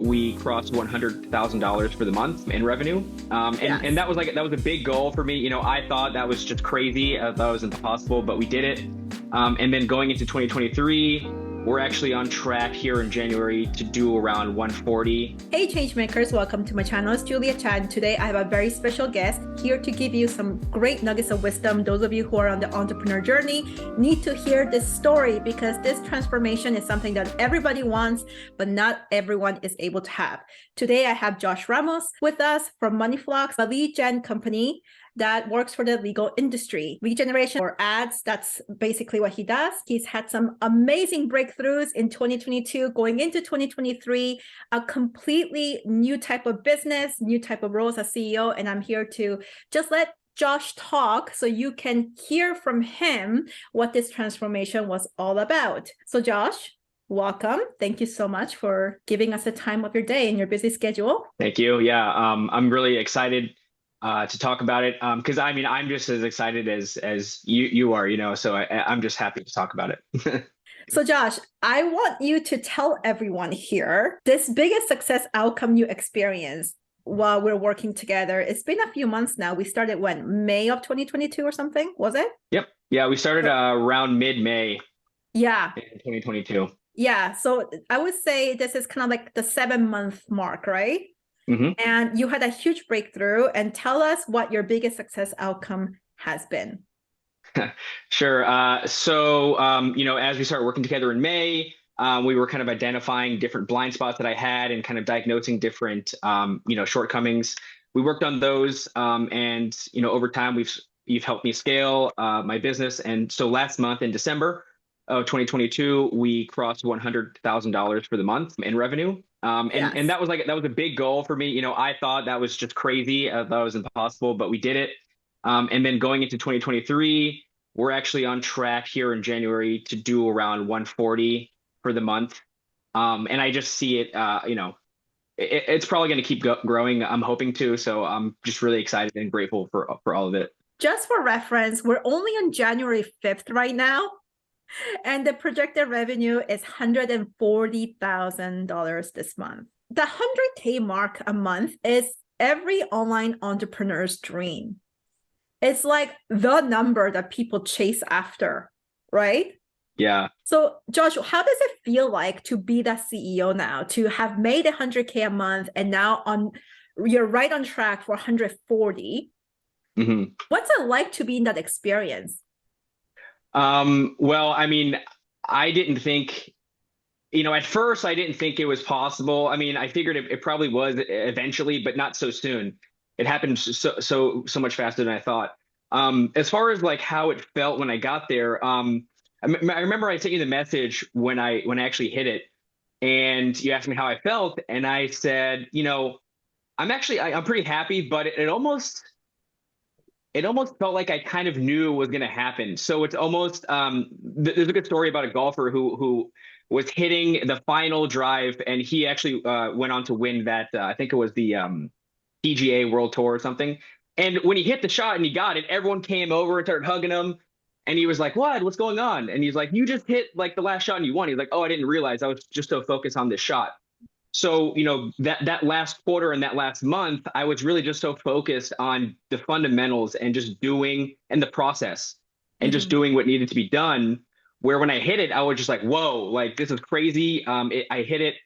we crossed $100,000 for the month in revenue. Yes. And that was a big goal for me. I thought that was just crazy. I thought it was impossible, but we did it. And then going into 2023, we're actually on track here in January to do around 140. Hey changemakers, welcome to my channel. It's Julia Chan. Today I have a very special guest here to give you some great nuggets of wisdom. Those of you who are on the entrepreneur journey need to hear this story because this transformation is something that everybody wants, but not everyone is able to have. Today I have Josh Ramos with us from MoneyFlux, a lead gen company that works for the legal industry. Lead generation or ads, that's basically what he does. He's had some amazing breakthroughs in 2022, going into 2023, a completely new type of business, new type of role as a CEO. And I'm here to just let Josh talk so you can hear from him what this transformation was all about. So Josh, welcome. Thank you so much for giving us the time of your day in your busy schedule. Thank you. Yeah, I'm really excited to talk about it because I'm just as excited as you are, so I'm just happy to talk about it. So Josh, I want you to tell everyone here this biggest success outcome you experienced while we're working together. It's been a few months now. We started when, May of 2022 or something, was it? Yep. Yeah, we started around mid-May. Yeah. In 2022. Yeah. So I would say this is kind of like the 7-month mark, right? Mm-hmm. And you had a huge breakthrough, and tell us what your biggest success outcome has been. Sure. So, as we started working together in May, we were kind of identifying different blind spots that I had and kind of diagnosing different, shortcomings. We worked on those, and over time, you've helped me scale my business. And so last month in December of 2022, we crossed $100,000 for the month in revenue. Yes. And that was a big goal for me. I thought that was just crazy. I thought it was impossible, but we did it. And then going into 2023, we're actually on track here in January to do around 140 for the month. And I just see it, it's probably going to keep growing. I'm hoping to. So I'm just really excited and grateful for all of it. Just for reference, we're only on January 5th right now. And the projected revenue is $140,000 this month. The 100K mark a month is every online entrepreneur's dream. It's like the number that people chase after, right? Yeah. So Josh, how does it feel like to be the CEO now, to have made 100K a month and now you're right on track for 140? Mm-hmm. What's it like to be in that experience? Well, I didn't think, at first I didn't think it was possible. I figured it probably was eventually, but not so soon. It happened so much faster than I thought. As far as like how it felt when I got there, I remember I sent you the message when I actually hit it, and you asked me how I felt, and I said, I'm pretty happy, but it almost felt like I kind of knew was going to happen. So it's almost there's a good story about a golfer who was hitting the final drive, and he actually went on to win that. I think it was the PGA World Tour or something. And when he hit the shot and he got it, everyone came over and started hugging him. And he was like, what's going on? And he's like, you just hit like the last shot and you won. He's like, oh, I didn't realize. I was just so focused on this shot. So, that last quarter and that last month, I was really just so focused on the fundamentals and just doing and the process and just doing what needed to be done. Where when I hit it, I was just like, whoa, like this is crazy. I hit it.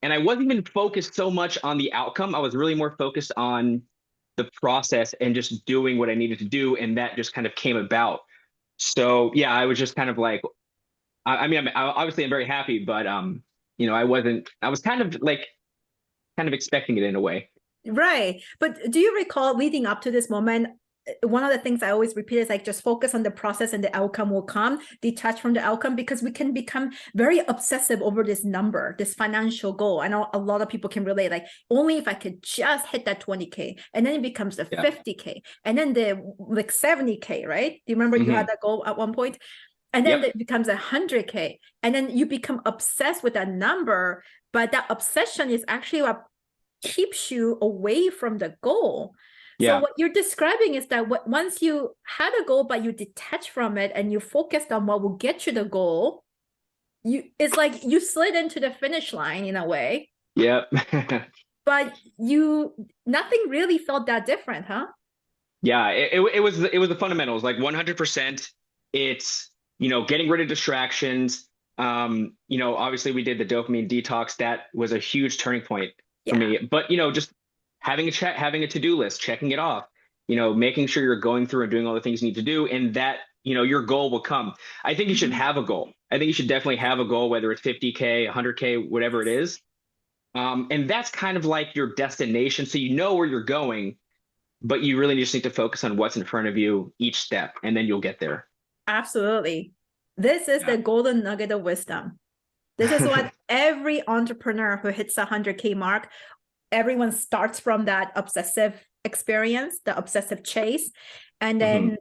And I wasn't even focused so much on the outcome. I was really more focused on the process and just doing what I needed to do. And that just kind of came about. So, yeah, I was just kind of like, obviously I'm very happy, but, I was kind of expecting it in a way. Right. But do you recall leading up to this moment, one of the things I always repeat is like, just focus on the process and the outcome will come, detach from the outcome, because we can become very obsessive over this number, this financial goal. I know a lot of people can relate, like only if I could just hit that 20K, and then it becomes the 50K and then the like 70K, right? Do you remember you had that goal at one point? And then it becomes 100K, and then you become obsessed with that number, but that obsession is actually what keeps you away from the goal. Yeah. So what you're describing is that once you had a goal, but you detach from it and you focused on what will get you the goal, it's like you slid into the finish line in a way. Yep. But nothing really felt that different, huh? Yeah, it was the fundamentals, like 100%. It's, getting rid of distractions. Obviously we did the dopamine detox. That was a huge turning point for Yeah. me. But, just having a to-do list, checking it off, making sure you're going through and doing all the things you need to do, and that, your goal will come. I think you should Mhm. have a goal. I think you should definitely have a goal, whether it's 50K, 100K, whatever it is. And that's kind of like your destination. So you know where you're going, but you really just need to focus on what's in front of you each step, and then you'll get there. Absolutely. This is the golden nugget of wisdom. This is what every entrepreneur who hits a 100K mark, everyone starts from that obsessive experience, the obsessive chase. And Hmm.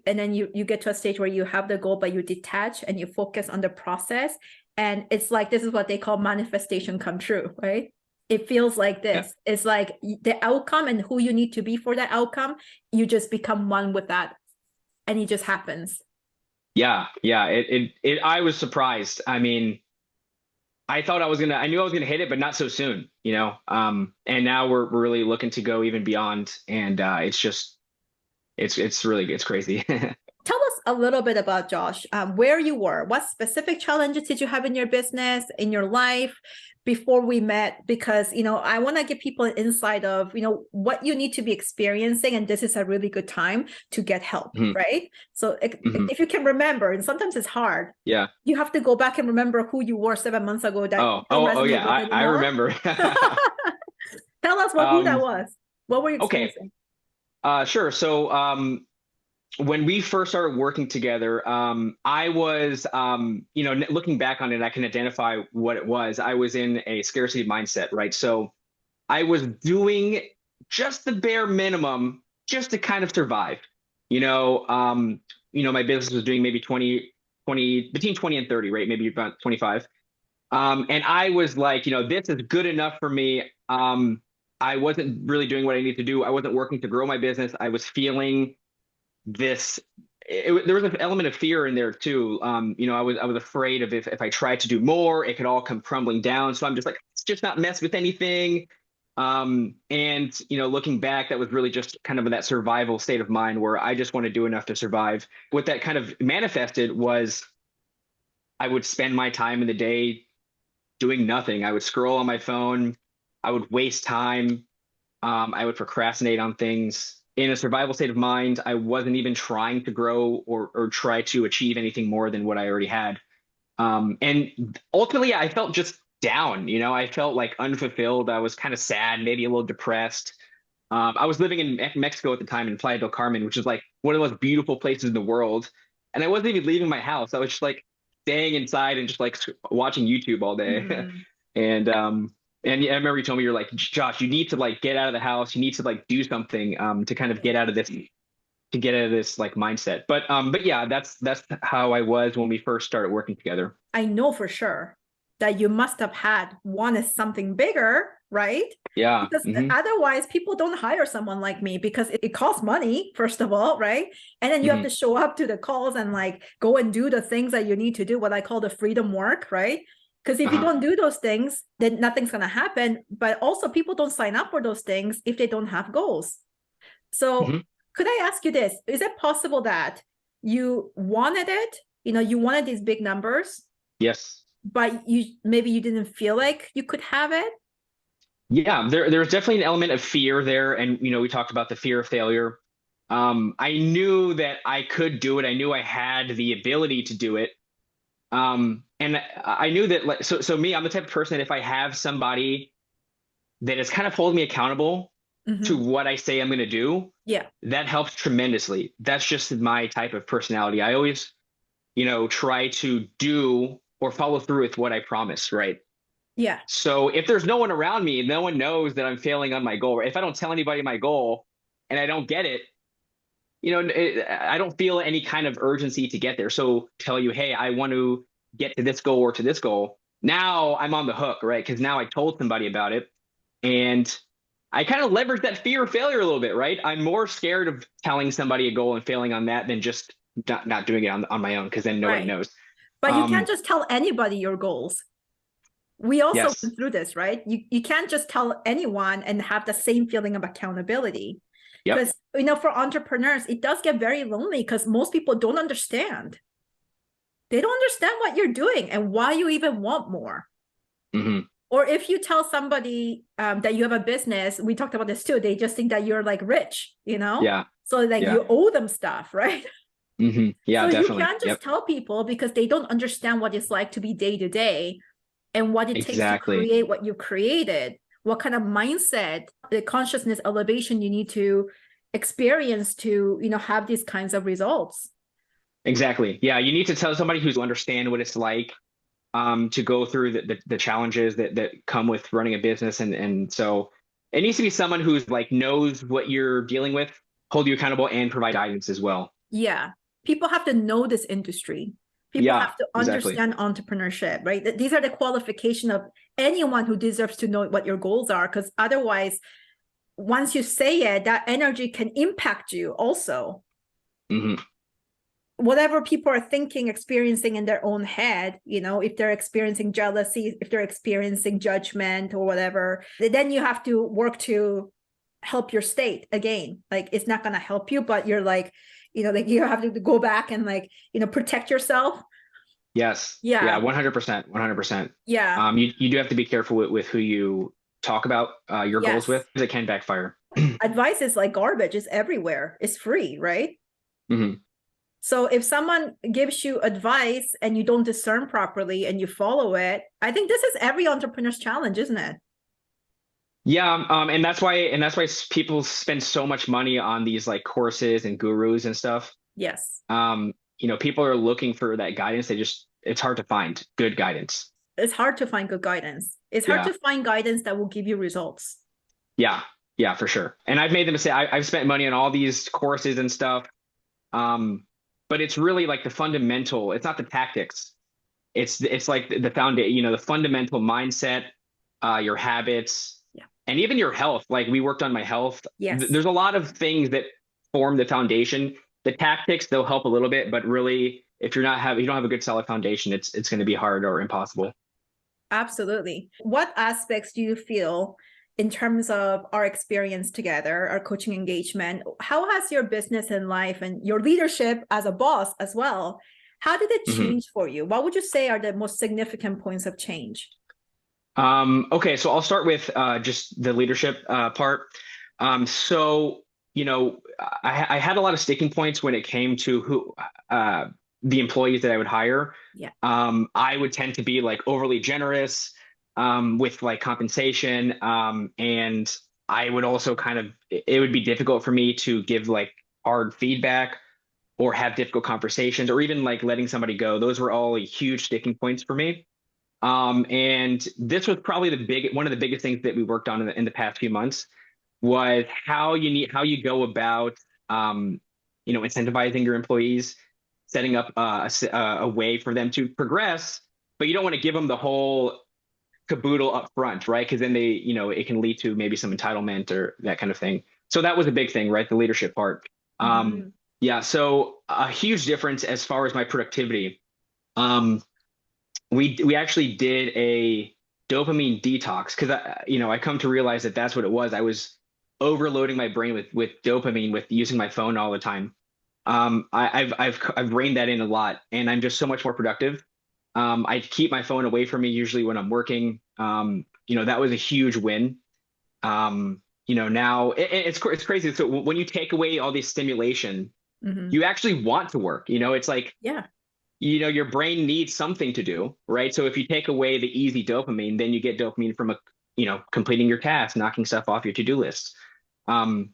then you get to a stage where you have the goal, but you detach and you focus on the process. And it's like, this is what they call manifestation come true, right? It feels like Yeah. this. It's like the outcome and who you need to be for that outcome, you just become one with that, and it just happens. Yeah. Yeah. I was surprised. I mean, I knew I was gonna hit it, but not so soon, and now we're really looking to go even beyond. And it's crazy. Tell us a little bit about Josh, where you were, what specific challenges did you have in your business, in your life before we met? Because, I want to give people an insight of, what you need to be experiencing. And this is a really good time to get help, Hmm. right? So Hmm. if you can remember, and sometimes it's hard, Yeah. you have to go back and remember who you were 7 months ago that Oh, you don't oh, oh resonate yeah. with I anymore. remember. Tell us who that um, was. What were you okay. experiencing? Sure. So, when we first started working together, I was, looking back on it, I can identify what it was. I was in a scarcity mindset, right? So I was doing just the bare minimum just to kind of survive. You know, um, my business was doing maybe 20, between 20 and 30, right? Maybe about 25. And I was like, this is good enough for me. I wasn't really doing what I need to do. I wasn't working to grow my business. I was feeling this there was an element of fear in there too. I was afraid of if I tried to do more, it could all come crumbling down. So I'm just like, let's just not mess with anything. And looking back, that was really just kind of in that survival state of mind where I just want to do enough to survive. What that kind of manifested was I would spend my time in the day doing nothing. I would scroll on my phone. I would waste time. I would procrastinate on things. In a survival state of mind, I wasn't even trying to grow or try to achieve anything more than what I already had. And ultimately, I felt just down. I felt like unfulfilled. I was kind of sad, maybe a little depressed. I was living in Mexico at the time in Playa del Carmen, which is like one of the most beautiful places in the world. And I wasn't even leaving my house. I was just like staying inside and just like watching YouTube all day. Mhm. And yeah, I remember you told me, you're like, Josh, you need to like get out of the house. You need to like do something to kind of get out of this like mindset. But yeah, that's how I was when we first started working together. I know for sure that you must have had wanted something bigger, right? Yeah. Because Hmm. otherwise, people don't hire someone like me because it costs money, first of all, right? And then you have to Hmm. show up to the calls and like go and do the things that you need to do, what I call the freedom work, right? Because if you Uh-huh. don't do those things, then nothing's going to happen. But also, people don't sign up for those things if they don't have goals. So, Hmm. could I ask you this? Is it possible that you wanted it? You wanted these big numbers, Yes. but you didn't feel like you could have it. Yeah, there's definitely an element of fear there, and we talked about the fear of failure. I knew that I could do it. I knew I had the ability to do it. And I knew that, like, so me, I'm the type of person that if I have somebody that is kind of holding me accountable to Mhm. what I say I'm going to do, Yeah, that helps tremendously. That's just my type of personality. I always, try to do or follow through with what I promise, right? yeah, So if there's no one around me, no one knows that I'm failing on my goal. If I don't tell anybody my goal and I don't get it, I don't feel any kind of urgency to get there. So tell you, hey, I want to get to this goal or to this goal. Now I'm on the hook, right? Because now I told somebody about it, and I kind of leverage that fear of failure a little bit, right? I'm more scared of telling somebody a goal and failing on that than just not doing it on my own, because then nobody right. knows. But you can't Um, just tell anybody your goals. We also Yes. went through this, right? You can't just tell anyone and have the same feeling of accountability. Yep. Because, for entrepreneurs, it does get very lonely because most people don't understand. They don't understand what you're doing and why you even want more. Hmm. Or if you tell somebody that you have a business, we talked about this too, they just think that you're like rich. Yeah. So like Yeah. you owe them stuff, right? Yeah, So you definitely. can't just Yep. tell people because they don't understand what it's like to be day to day and what it takes to Exactly. create what you created, what kind of mindset, the consciousness elevation you need to experience to, have these kinds of results. Exactly. Yeah. You need to tell somebody who's understand what it's like to go through the challenges that come with running a business. And so it needs to be someone who's like knows what you're dealing with, hold you accountable and provide guidance as well. Yeah. People have to know this industry. People Yeah, have to exactly. understand entrepreneurship, right? These are the qualification of anyone who deserves to know what your goals are. Because otherwise, once you say it, that energy can impact you also. Hmm. Whatever people are thinking, experiencing in their own head, if they're experiencing jealousy, if they're experiencing judgment or whatever, then you have to work to help your state again. Like it's not going to help you, but you're like, like you have to go back and like, protect yourself. Yes. Yeah, Yeah. 100%. 100%. Yeah. You do have to be careful with who you talk about your goals Yes. with, because it can backfire. Advice is like garbage, it's everywhere. It's free, right? Hmm. So if someone gives you advice and you don't discern properly and you follow it, I think this is every entrepreneur's challenge, isn't it? Yeah, and that's why people spend so much money on these like courses and gurus and stuff. Yes. People are looking for that guidance. It's hard to find good guidance. It's hard to find good guidance. It's hard Yeah, to find guidance that will give you results. yeah, yeah, for sure. And I've made the mistake. I've spent money on all these courses and stuff. Um, but it's really like the fundamental. It's not the tactics. It's like the foundation. The fundamental mindset, your habits, Yeah. and even your health. Like we worked on my health. Yes. There's a lot of things that form the foundation. The tactics, they'll help a little bit, but really, if you don't have a good solid foundation, it's going to be hard or impossible. Absolutely. What aspects do you feel in terms of our experience together, our coaching engagement? How has your business and life and your leadership as a boss as well? How did it Hmm. change for you? What would you say are the most significant points of change? Okay, so I'll start with just the leadership part. So, I had a lot of sticking points when it came to uh, the employees that I would hire. Yeah. I would tend to be like overly generous with like compensation. And I would also it would be difficult for me to give like hard feedback or have difficult conversations or even like letting somebody go. Those were all huge sticking points for me. And this was probably one of the biggest things that we worked on in the past few months was how you go about, incentivizing your employees, setting up a way for them to progress, but you don't want to give them the whole caboodle up front, right? Because then it can lead to maybe some entitlement or that kind of thing. So that was a big thing, right? The leadership part. Mhm. Yeah. So a huge difference as far as my productivity. Um, we actually did a dopamine detox because I come to realize that that's what it was. I was overloading my brain with dopamine with using my phone all the time. I've reined that in a lot, and I'm just so much more productive. I keep my phone away from me usually when I'm working. That was a huge win. Now it's crazy. So when you take away all this stimulation, Mhm. you actually want to work. It's like Yeah. your brain needs something to do, right? So if you take away the easy dopamine, then you get dopamine from completing your task, knocking stuff off your to-do list.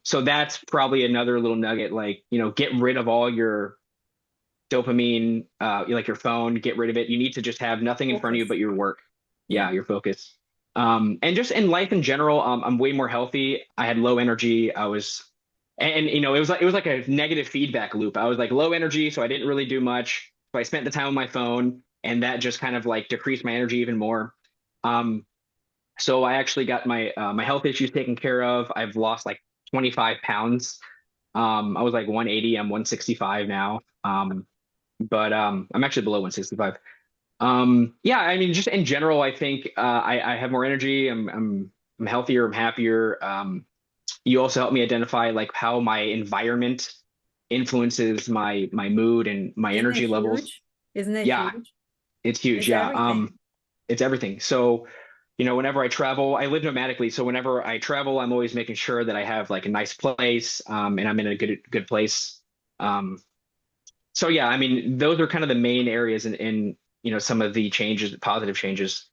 So that's probably another little nugget, like, get rid of all your dopamine, like your phone, get rid of it. You need to just have nothing in front of you Focus. but your work. Yeah. Yeah, your focus. And just in life in general, I'm way more healthy. I had low energy. It was like a negative feedback loop. I was like low energy, so I didn't really do much. So I spent the time on my phone, and that just kind of like decreased my energy even more. Um, so I actually got my health issues taken care of. I've lost like 25 pounds. I was like 180. I'm 165 now. But I'm actually below 165. Yeah, I mean, just in general, I think I have more energy. I'm healthier. I'm happier. You also help me identify like how my environment influences my mood and my Isn't it energy levels. huge? Isn't it Yeah, huge? it's huge. It's Yeah, everything. it's everything. So, whenever I travel, I live nomadically. So whenever I travel, I'm always making sure that I have like a nice place, and I'm in a good place. Um, so yeah, I mean, those are kind of the main areas in some of the changes, positive changes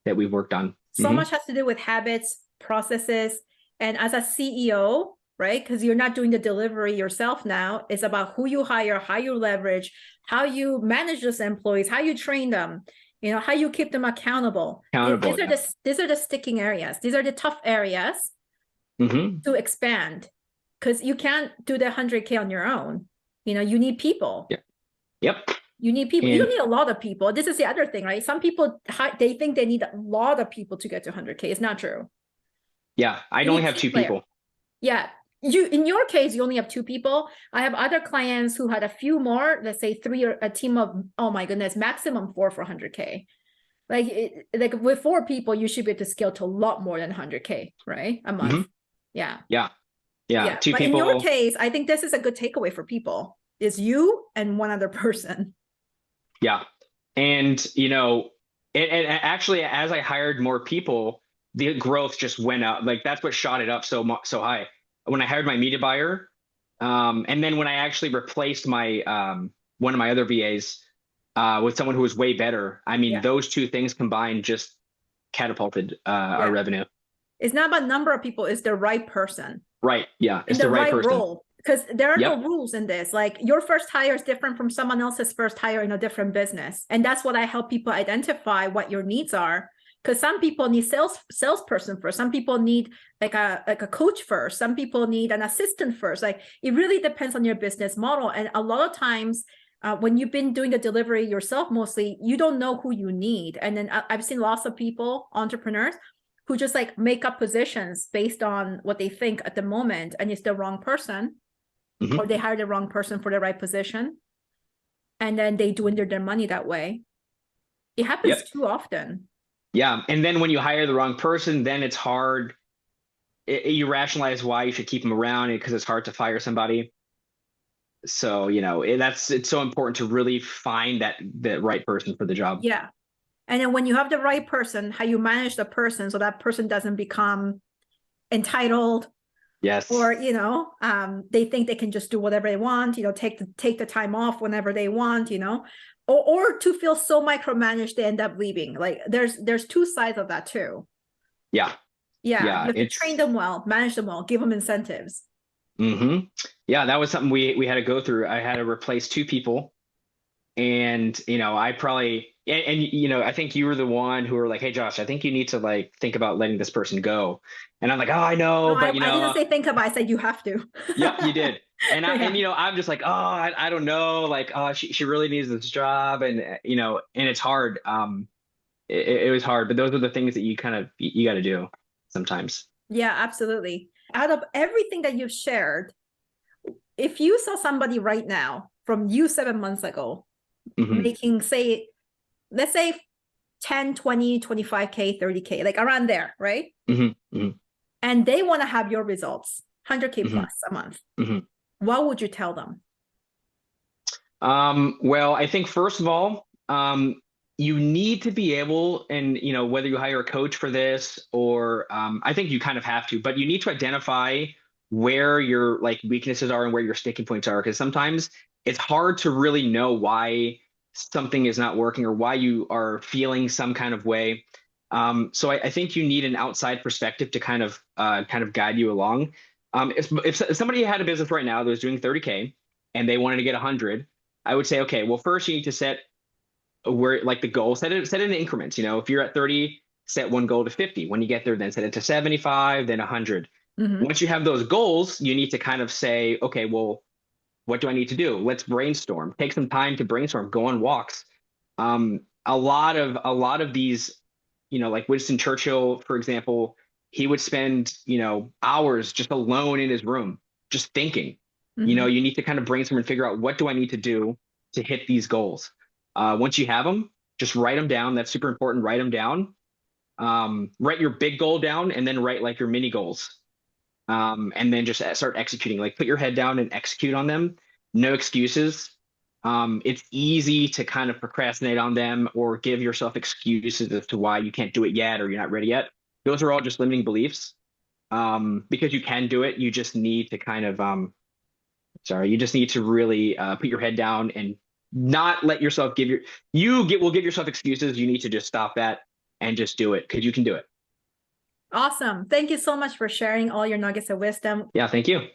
that we've worked on. So much has to do with habits, processes, and as a CEO, right? Because you're not doing the delivery yourself now. It's about who you hire, how you leverage, how you manage those employees, how you train them, how you keep them accountable. These Accountable. are Yeah. the sticking areas. These are the tough areas Hmm. to expand because you can't do the 100K on your own. You need people. Yeah. Yep. You need people. You don't And need a lot of people. This is the other thing, right? Some people, they think they need a lot of people to get to 100K. It's not true. yeah, I You only need have team two player. people. Yeah. In your case, you only have two people. I have other clients who had a few more, let's say three, or a team of, oh my goodness, maximum four for 100K. Like with four people, you should be able to scale to a lot more than 100K, right? A month. Hmm. Yeah. Yeah. Yeah. Yeah. Two But in your people. case, I think this is a good takeaway for people is you and one other person. Yeah. And, and actually, as I hired more people, the growth just went up. Like that's what shot it up so high. When I hired my media buyer, and then when I actually replaced my one of my other VAs with someone who was way better, I mean, Yeah. those two things combined just catapulted our Yeah. revenue. It's not about number of people, it's the right person Right. Yeah. in It's the the right right person. role. Because there are no Yep. rules in this. Like your first hire is different from someone else's first hire in a different business. And that's what I help people identify what your needs are. Because some people need salesperson first. Some people need like a coach first. Some people need an assistant first. Like it really depends on your business model. And a lot of times when you've been doing the delivery yourself, mostly you don't know who you need. And then I've seen lots of people, entrepreneurs, who just like make up positions based on what they think at the moment, and it's the wrong person, or Hmm. they hire the wrong person for the right position, and then they dwindle their money that way. It happens Yep. too often. Yeah. And then when you hire the wrong person, then it's hard. You rationalize why you should keep them around because it's hard to fire somebody. So, it's so important to really find the right person for the job. Yeah. And then when you have the right person, how you manage the person so that person doesn't become entitled, or Yes. they think they can just do whatever they want, take the time off whenever they want, or to feel so micromanaged they end up leaving. Like there's two sides of that too. Yeah. Yeah, Yeah. you have to train them well, manage them well, give them incentives. Hmm. Yeah, that was something we had to go through. I had to replace two people, and I probably and I think you were the one who were like, "Hey, Josh, I think you need to like think about letting this person go." And I'm like, "Oh, I No, know, but I didn't say think about it, I said you have to. yep, you did." And Yeah. I'm just like, "Oh, I don't know, like, oh, she really needs this job," and and it's hard. It was hard, but those are the things that you kind of you got to do sometimes. Yeah, absolutely. Out of everything that you've shared, if you saw somebody right now from you 7 months ago Hmm. making, say, let's say 10, 20, 25K, 30K, like around there, right? Hmm. Hmm. And they want to have your results, 100K Hmm. plus a month. Hmm. What would you tell them? Well, I think first of all, you need to be able, and whether you hire a coach for this or I think you kind of have to, but you need to identify where your like weaknesses are and where your sticking points are, because sometimes it's hard to really know why something is not working or why you are feeling some kind of way. So I think you need an outside perspective to kind of guide you along. If somebody had a business right now that was doing 30K and they wanted to get 100, I would say, okay, well, first you need to set where like the goal, set it in increments. If you're at 30, set one goal to 50. When you get there, then set it to 75, then 100. Mm-hmm. Once you have those goals, you need to kind of say, okay, well, what do I need to do? Let's brainstorm. Take some time to brainstorm. Go on walks. A lot of these, like Winston Churchill, for example, he would spend, hours just alone in his room, just thinking. Mm-hmm. You need to kind of brainstorm and figure out what do I need to do to hit these goals. Once you have them, Just write them down. That's super important. Write them down. Write your big goal down, and then write like your mini goals. And then just start executing. Like put your head down and execute on them. No excuses. It's easy to kind of procrastinate on them or give yourself excuses as to why you can't do it yet or you're not ready yet. Those are all just limiting beliefs. Because you can do it, you just need to kind of you just need to really put your head down and not let yourself will give yourself excuses. You need to just stop that and just do it, because you can do it. Awesome. Thank you so much for sharing all your nuggets of wisdom. Yeah, thank you.